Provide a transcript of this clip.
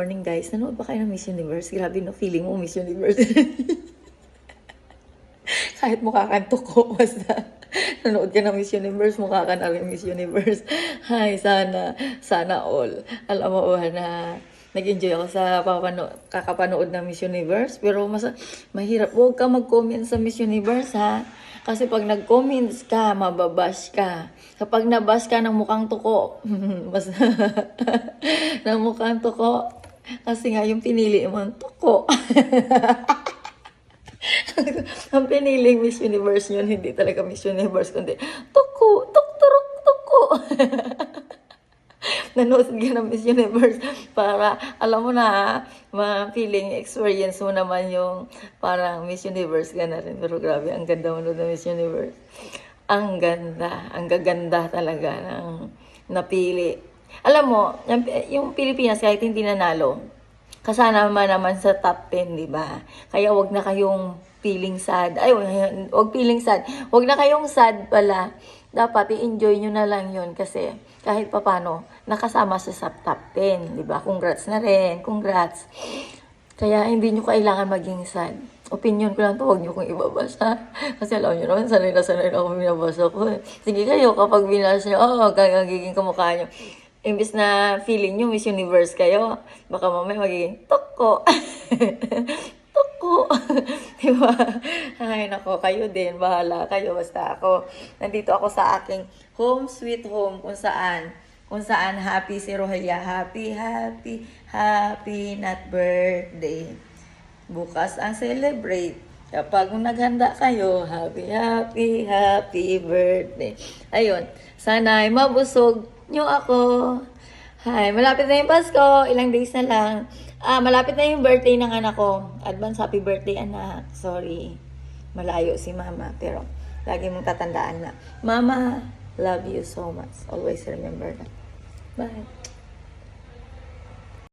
Morning guys, nanood ba kayo ng Miss Universe? Grabe no, feeling mo Miss Universe. Kahit mukha kang tuko, basta nanood ka ng Miss Universe, mukha ka na rin Miss Universe. Hay, sana all. Alam mo na nag-enjoy ako sa kakapanood ng Miss Universe. Pero mahirap, huwag ka mag-comment sa Miss Universe ha. Kasi pag nag-comments ka, mababash ka. Kapag nabash ka ng mukhang tuko, basta ng mukhang tuko, kasi nga yung pinili mo ang tuko. Ang piniling Miss Universe yun, hindi talaga Miss Universe, kundi tuko, tukturok, tuko. Nanood ka ng Miss Universe para, alam mo na, ma-feeling experience mo naman yung parang Miss Universe ka na rin. Pero grabe, ang ganda mo ng Miss Universe. Ang ganda, ang gaganda talaga ng napili. Alam mo, yung Pilipinas kahit hindi nanalo, kasama naman sa top 10, di ba? Kaya wag na kayong feeling sad. Ay, wag feeling sad. Wag na kayong sad pala. Dapat i-enjoy nyo na lang yun kasi kahit papano, nakasama sa top 10, di ba? Congrats na rin. Congrats. Kaya hindi nyo kailangan maging sad. Opinion ko lang to, huwag nyo kong ibabasa. Kasi alam nyo naman, sanay na ako binabasa ko. Sige kayo, kapag binasa nyo, gagiging kamukha nyo. Imbis na feeling nyo Miss Universe kayo, baka mamaya magiging toko. Toko. Diba? Ay, nako, kayo din. Bahala kayo. Basta ako. Nandito ako sa aking home sweet home kung saan happy si Rohelia. Happy not birthday. Bukas ang celebrate. Kapag naghanda kayo, happy birthday. Ayun, sana ay mabusog nyo ako. Hi, malapit na yung Pasko. Ilang days na lang. Malapit na yung birthday ng anak ko. Advance happy birthday, anak. Sorry. Malayo si mama. Pero lagi mong tatandaan na, Mama, love you so much. Always remember that. Bye.